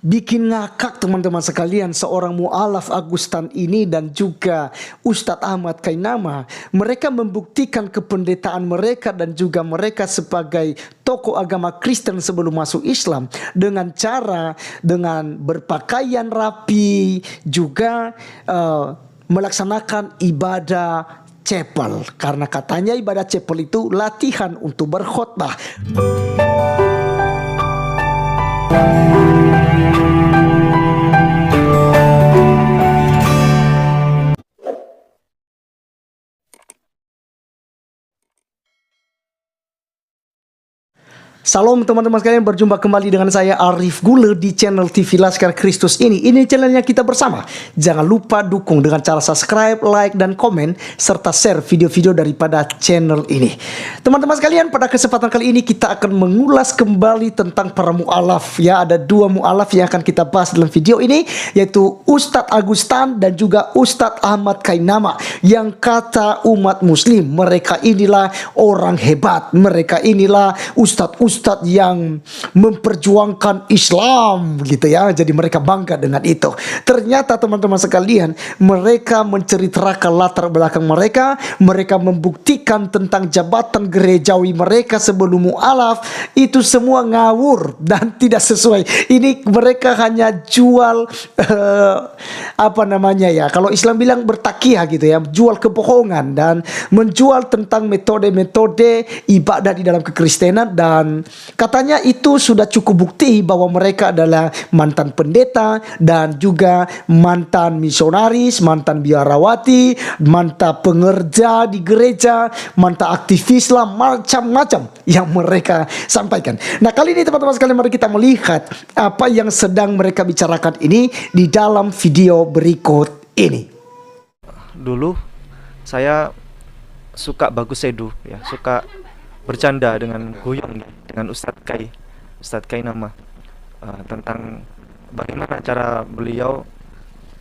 Bikin ngakak teman-teman sekalian, seorang mu'alaf Agustan ini dan juga Ustadz Ahmad Kainama, mereka membuktikan kependetaan mereka dan juga mereka sebagai tokoh agama Kristen sebelum masuk Islam dengan berpakaian rapi, juga melaksanakan ibadah chapel, karena katanya ibadah chapel itu latihan untuk berkhotbah. Salam teman-teman sekalian, berjumpa kembali dengan saya Arif Gule di channel TV Laskar Kristus ini. Ini channelnya kita bersama. Jangan lupa dukung dengan cara subscribe, like, dan komen, serta share video-video daripada channel ini. Teman-teman sekalian, pada kesempatan kali ini kita akan mengulas kembali tentang para mu'alaf. Ya, ada dua mu'alaf yang akan kita bahas dalam video ini, yaitu Ustadz Agustan dan juga Ustadz Ahmad Kainama. Yang kata umat muslim, mereka inilah orang hebat. Mereka inilah ustadz yang memperjuangkan Islam gitu ya. Jadi mereka bangga dengan itu. Ternyata teman-teman sekalian, mereka menceritakan latar belakang mereka. Mereka membuktikan tentang jabatan gerejawi mereka sebelum mu'alaf. Itu semua ngawur dan tidak sesuai. Ini mereka hanya jual apa namanya ya, kalau Islam bilang bertakiyah gitu ya, jual kebohongan dan menjual tentang metode-metode ibadah di dalam kekristenan. Dan katanya itu sudah cukup bukti bahwa mereka adalah mantan pendeta dan juga mantan misionaris, mantan biarawati, mantan pengerja di gereja, mantan aktivis lah, macam-macam yang mereka sampaikan. Nah, kali ini teman-teman sekalian, mari kita melihat apa yang sedang mereka bicarakan ini di dalam video berikut ini. Dulu saya suka bagus sedu ya, suka bercanda dengan guyon dengan Ustadz Kainama tentang bagaimana cara beliau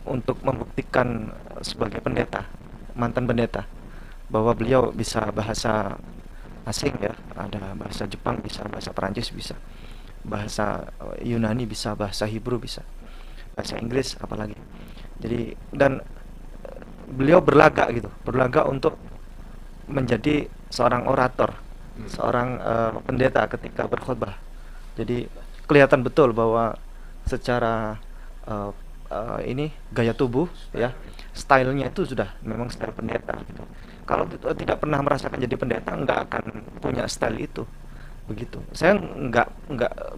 untuk membuktikan sebagai pendeta, mantan pendeta, bahwa beliau bisa bahasa asing ya, ada bahasa Jepang bisa, bahasa Perancis bisa, bahasa Yunani bisa, bahasa Hebrew bisa, bahasa Inggris apalagi. Jadi dan beliau berlaga untuk menjadi seorang orator, seorang pendeta ketika berkhotbah. Jadi kelihatan betul bahwa secara ini gaya tubuh ya, stylenya itu sudah memang style pendeta gitu. Kalau tidak pernah merasakan jadi pendeta, nggak akan punya style itu begitu. Saya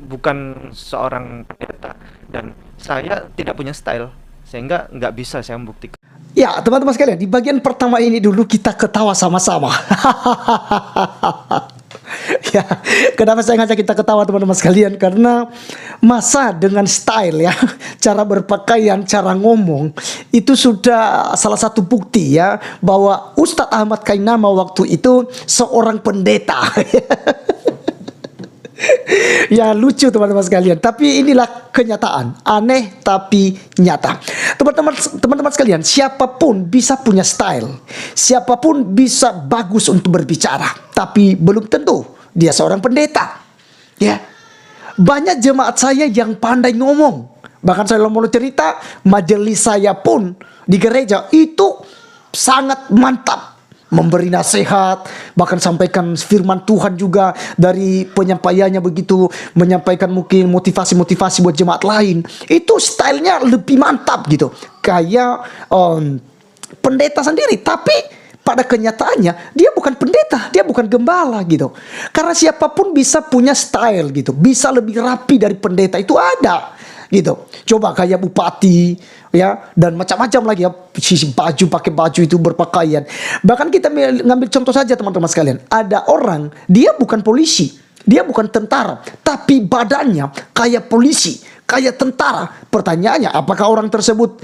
bukan seorang pendeta dan saya tidak punya style, sehingga nggak bisa saya membuktikan. Ya, teman-teman sekalian, di bagian pertama ini dulu kita ketawa sama-sama. Ya, kenapa saya ngajak kita ketawa teman-teman sekalian? Karena masa dengan style ya, cara berpakaian, cara ngomong, itu sudah salah satu bukti ya bahwa Ustadz Ahmad Kainama waktu itu seorang pendeta. Ya, lucu teman-teman sekalian, tapi inilah kenyataan, aneh tapi nyata. Teman-teman sekalian, siapapun bisa punya style, siapapun bisa bagus untuk berbicara, tapi belum tentu dia seorang pendeta. Ya, banyak jemaat saya yang pandai ngomong. Bahkan saya mau cerita, majelis saya pun di gereja itu sangat mantap, memberi nasihat, bahkan sampaikan firman Tuhan juga dari penyampaiannya begitu, menyampaikan mungkin motivasi-motivasi buat jemaat lain. Itu stylenya lebih mantap gitu, kayak pendeta sendiri. Tapi pada kenyataannya dia bukan pendeta, dia bukan gembala gitu. Karena siapapun bisa punya style gitu, bisa lebih rapi dari pendeta, itu ada gitu. Coba kayak bupati ya, dan macam-macam lagi ya, sisi baju, pakai baju itu, berpakaian. Bahkan kita ngambil contoh saja teman-teman sekalian, ada orang dia bukan polisi, dia bukan tentara, tapi badannya kayak polisi, kayak tentara. Pertanyaannya, apakah orang tersebut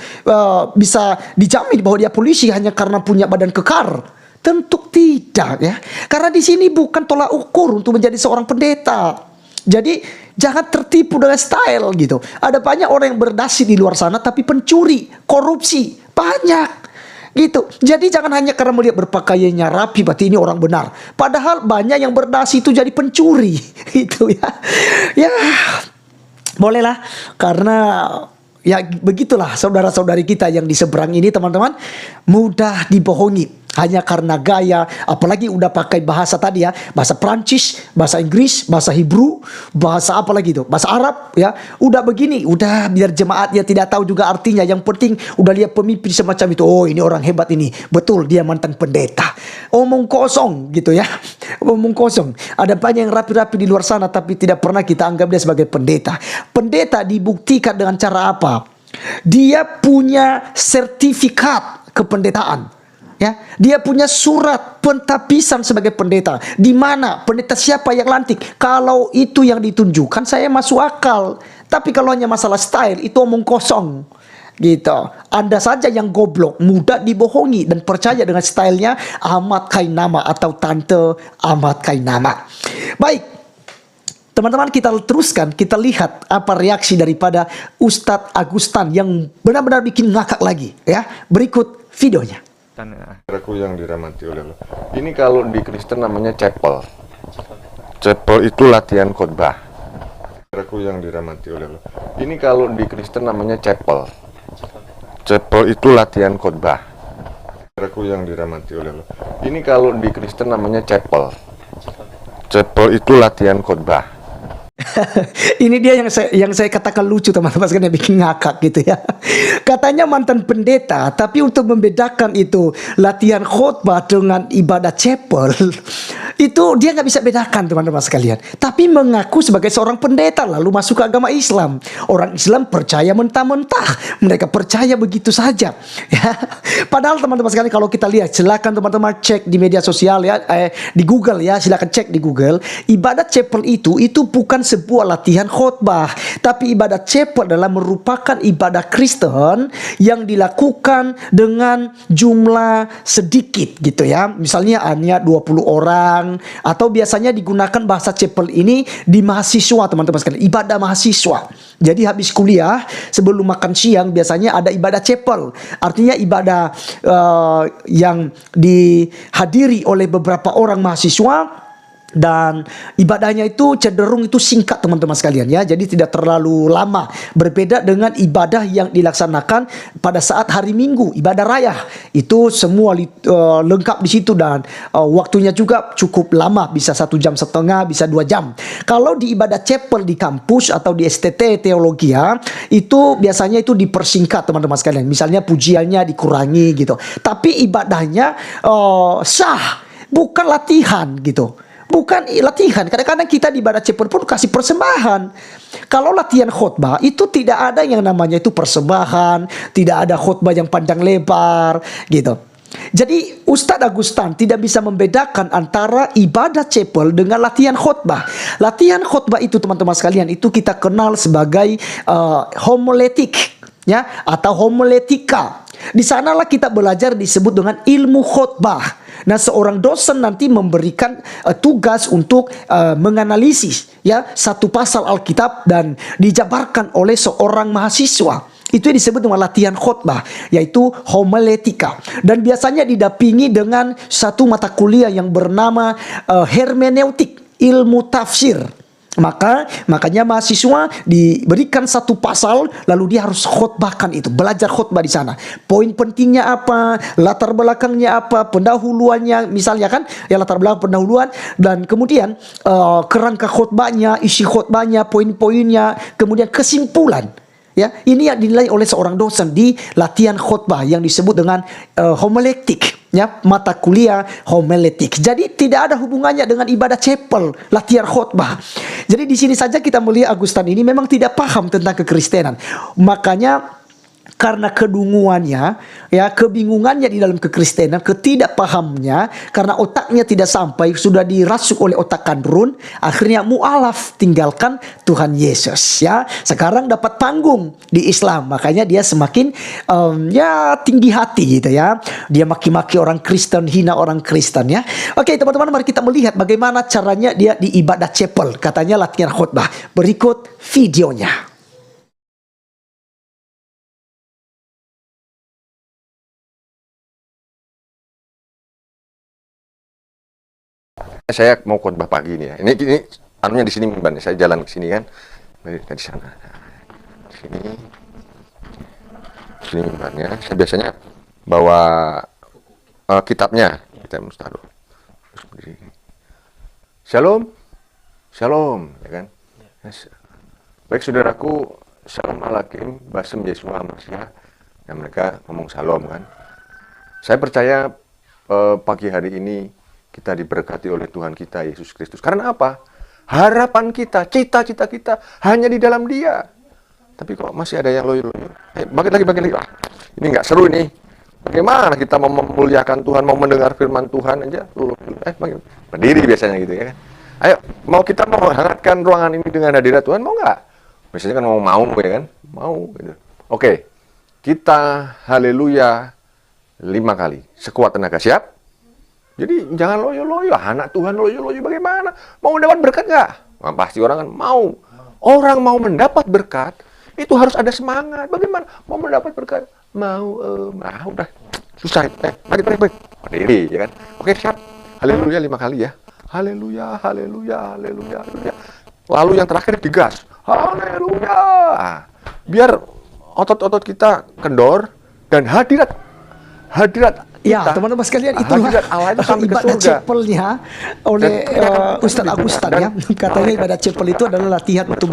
bisa dijamin bahwa dia polisi hanya karena punya badan kekar? Tentu tidak ya, karena di sini bukan tolak ukur untuk menjadi seorang pendeta. Jadi jangan tertipu dengan style gitu. Ada banyak orang yang berdasi di luar sana tapi pencuri, korupsi, banyak gitu. Jadi jangan hanya karena melihat berpakaiannya rapi berarti ini orang benar. Padahal banyak yang berdasi itu jadi pencuri. Itu ya. Ya, Bolehlah, karena ya begitulah saudara-saudari kita yang di seberang ini teman-teman, mudah dibohongi hanya karena gaya, apalagi udah pakai bahasa tadi ya, bahasa Prancis, bahasa Inggris, bahasa Hebrew, bahasa apa lagi itu, bahasa Arab ya, udah begini, udah biar jemaatnya tidak tahu juga artinya, yang penting udah lihat pemimpin semacam itu, oh ini orang hebat ini, betul dia mantan pendeta, omong kosong gitu ya, omong kosong. Ada banyak yang rapi-rapi di luar sana tapi tidak pernah kita anggap dia sebagai pendeta. Pendeta dibuktikan dengan cara apa? Dia punya sertifikat kependetaan. Ya, dia punya surat pentapisan sebagai pendeta. Di mana pendeta siapa yang lantik? Kalau itu yang ditunjukkan, saya masuk akal. Tapi kalau hanya masalah style, itu omong kosong. Gitu. Anda saja yang goblok, mudah dibohongi dan percaya dengan stylenya Ahmad Kainama atau Tante Ahmad Kainama. Baik. Teman-teman, kita teruskan, kita lihat apa reaksi daripada Ustadz Agustan yang benar-benar bikin ngakak lagi ya. Berikut videonya. Saudaraku yang dirahmati oleh Allah. Ini kalau di Kristen namanya chapel. Chapel itu latihan khotbah. Saudaraku yang dirahmati oleh Allah. Ini kalau di Kristen namanya chapel. Chapel itu latihan khotbah. Saudaraku yang dirahmati oleh Allah. Ini kalau di Kristen namanya chapel. Chapel itu latihan khotbah. Ini dia yang saya katakan lucu teman-teman sekalian, bikin ngakak gitu ya. Katanya mantan pendeta, tapi untuk membedakan itu latihan khotbah dengan ibadah chapel, itu dia nggak bisa bedakan teman-teman sekalian. Tapi mengaku sebagai seorang pendeta lalu masuk ke agama Islam. Orang Islam percaya mentah-mentah, mereka percaya begitu saja. Ya. Padahal teman-teman sekalian kalau kita lihat, silakan teman-teman cek di media sosial ya, di Google ya, silakan cek di Google. Ibadah chapel itu bukan sebuah latihan khotbah, tapi ibadah chapel adalah merupakan ibadah Kristen yang dilakukan dengan jumlah sedikit gitu ya. Misalnya hanya 20 orang, atau biasanya digunakan bahasa chapel ini di mahasiswa teman-teman sekalian, ibadah mahasiswa. Jadi habis kuliah sebelum makan siang biasanya ada ibadah chapel. Artinya ibadah yang dihadiri oleh beberapa orang mahasiswa. Dan ibadahnya itu cenderung itu singkat teman-teman sekalian ya. Jadi tidak terlalu lama. Berbeda dengan ibadah yang dilaksanakan pada saat hari Minggu, ibadah raya. Itu semua lengkap di situ dan waktunya juga cukup lama. Bisa 1,5 jam, bisa 2 jam. Kalau di ibadah chapel di kampus atau di STT teologi ya, itu biasanya itu dipersingkat teman-teman sekalian. Misalnya pujiannya dikurangi gitu. Tapi ibadahnya sah, bukan latihan gitu. Bukan latihan. Kadang-kadang kita di ibadah chapel pun kasih persembahan. Kalau latihan khotbah itu tidak ada yang namanya itu persembahan, tidak ada khotbah yang panjang lebar gitu. Jadi Ustadz Agustan tidak bisa membedakan antara ibadah chapel dengan latihan khotbah. Latihan khotbah itu teman-teman sekalian itu kita kenal sebagai homiletik ya, atau homiletika. Di sanalah kita belajar disebut dengan ilmu khotbah. Nah, seorang dosen nanti memberikan tugas untuk menganalisis ya satu pasal Alkitab dan dijabarkan oleh seorang mahasiswa. Itu yang disebut dengan latihan khotbah, yaitu homiletika. Dan biasanya didampingi dengan satu mata kuliah yang bernama hermeneutik, ilmu tafsir. Makanya mahasiswa diberikan satu pasal lalu dia harus khotbahkan itu, belajar khotbah di sana. Poin pentingnya apa, latar belakangnya apa, pendahuluannya misalnya kan, ya latar belakang pendahuluan dan kemudian kerangka khotbahnya, isi khotbahnya, poin-poinnya, kemudian kesimpulan. Ya, ini yang dinilai oleh seorang dosen di latihan khotbah yang disebut dengan homiletik, ya, mata kuliah homiletik. Jadi tidak ada hubungannya dengan ibadah chapel, latihan khotbah. Jadi di sini saja kita melihat Agustan ini memang tidak paham tentang kekristenan. Makanya karena kedunguannya, ya, kebingungannya di dalam kekristenan, ketidakpahamnya, karena otaknya tidak sampai, sudah dirasuk oleh otak kandrun, akhirnya mu'alaf, tinggalkan Tuhan Yesus, ya. Sekarang dapat panggung di Islam, makanya dia semakin ya tinggi hati gitu ya. Dia maki-maki orang Kristen, hina orang Kristen ya. Oke teman-teman, mari kita melihat bagaimana caranya dia di ibadah chapel, katanya latihan khotbah. Berikut videonya. Saya mau khotbah pagi nih ya. Ini anunya di sini Mbak, saya jalan ke sini kan. Dari sana. Sini. Sini mimbarnya. Saya biasanya bawa kitabnya. Kitab Mustahil. Terus berdiri. Shalom. Shalom, ya kan? Yes. Baik saudaraku, Shalom Alakim, Basem Yesua Masya. Dan mereka ngomong Shalom kan. Saya percaya pagi hari ini kita diberkati oleh Tuhan kita Yesus Kristus. Karena apa? Harapan kita, cita-cita kita hanya di dalam Dia. Tapi kok masih ada yang loyo-loyo? Bagi lagi. Ah, ini nggak seru ini. Bagaimana kita mau memuliakan Tuhan, mau mendengar firman Tuhan aja? Berdiri biasanya gitu ya kan. Ayo, kita mau hangatkan ruangan ini dengan hadirat Tuhan, mau nggak? Biasanya kan mau ya kan? Mau gitu. Oke, kita haleluya 5 kali. Sekuat tenaga, siap? Jadi jangan loyo-loyo, anak Tuhan loyo-loyo bagaimana? Mau mendapat berkat nggak? Nah, pasti orang kan mau. Orang mau mendapat berkat, itu harus ada semangat. Bagaimana? Mau mendapat berkat? Mau, udah. Susah. Mari. Berdiri, ya kan? Oke, siap. Haleluya 5 kali ya. Haleluya. Lalu yang terakhir digas. Haleluya. Biar otot-otot kita kendor dan hadirat Ya, kita, teman-teman sekalian, itu hadirat Allah itu sampai ke ibadah surga. chapelnya oleh Ustadz Agustan ya. Katanya ibadah chapel itu adalah latihan untuk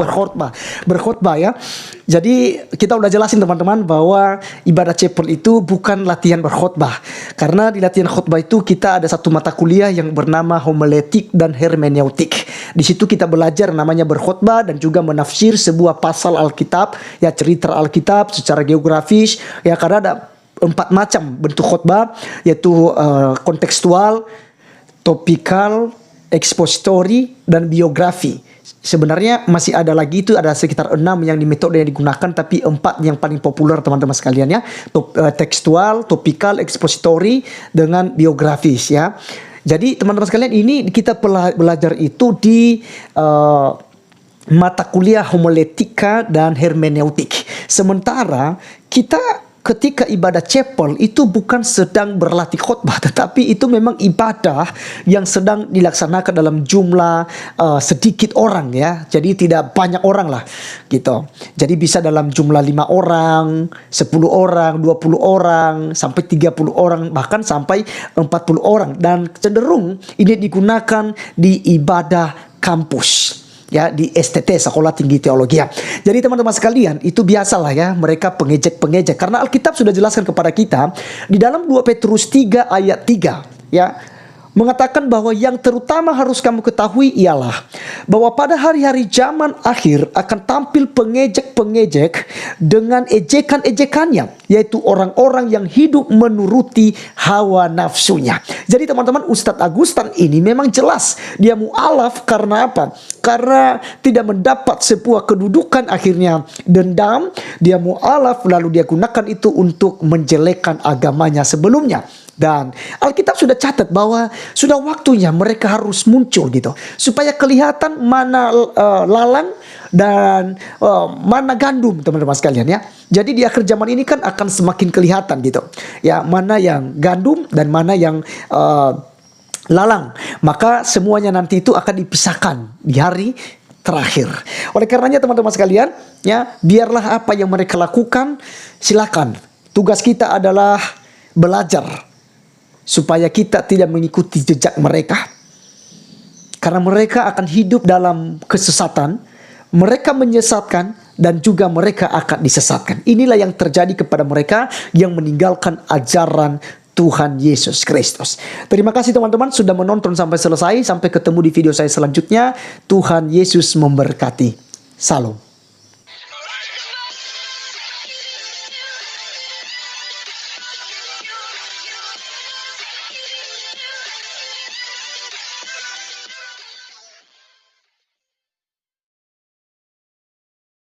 berkhotbah ya. Jadi kita udah jelasin teman-teman bahwa ibadah chapel itu bukan latihan berkhotbah. Karena di latihan khotbah itu kita ada satu mata kuliah yang bernama homiletik dan hermeneutik. Di situ kita belajar namanya berkhotbah dan juga menafsir sebuah pasal Alkitab, ya cerita Alkitab secara geografis ya, karena ada 4 macam bentuk khotbah, yaitu kontekstual, topikal, ekspositori, dan biografi. Sebenarnya masih ada lagi, itu ada sekitar 6 yang di metode yang digunakan, tapi 4 yang paling populer teman-teman sekalian ya. Tekstual, topikal, ekspositori, dengan biografis ya. Jadi teman-teman sekalian, ini kita belajar itu di mata kuliah homiletika dan hermeneutik. Sementara kita ketika ibadah chapel itu bukan sedang berlatih khotbah, tetapi itu memang ibadah yang sedang dilaksanakan dalam jumlah sedikit orang ya. Jadi tidak banyak orang lah gitu. Jadi bisa dalam jumlah 5 orang, 10 orang, 20 orang, sampai 30 orang, bahkan sampai 40 orang. Dan cenderung ini digunakan di ibadah kampus. Ya, di STT, Sekolah Tinggi Teologi. Jadi teman-teman sekalian, itu biasalah ya, mereka pengejek-pengejek. Karena Alkitab sudah jelaskan kepada kita di dalam 2 Petrus 3 ayat 3 ya, mengatakan bahwa yang terutama harus kamu ketahui ialah bahwa pada hari-hari zaman akhir akan tampil pengejek-pengejek dengan ejekan-ejekannya, yaitu orang-orang yang hidup menuruti hawa nafsunya. Jadi teman-teman, Ustadz Agustan ini memang jelas dia mu'alaf karena apa? Karena tidak mendapat sebuah kedudukan, akhirnya dendam, dia mu'alaf, lalu dia gunakan itu untuk menjelekkan agamanya sebelumnya. Dan Alkitab sudah catat bahwa sudah waktunya mereka harus muncul gitu, supaya kelihatan mana lalang dan mana gandum teman-teman sekalian ya. Jadi di akhir zaman ini kan akan semakin kelihatan gitu ya, mana yang gandum dan mana yang lalang. Maka semuanya nanti itu akan dipisahkan di hari terakhir. Oleh karenanya teman-teman sekalian ya, biarlah apa yang mereka lakukan, silakan. Tugas kita adalah belajar supaya kita tidak mengikuti jejak mereka. Karena mereka akan hidup dalam kesesatan, mereka menyesatkan, dan juga mereka akan disesatkan. Inilah yang terjadi kepada mereka yang meninggalkan ajaran Tuhan Yesus Kristus. Terima kasih teman-teman sudah menonton sampai selesai. Sampai ketemu di video saya selanjutnya. Tuhan Yesus memberkati. Salam.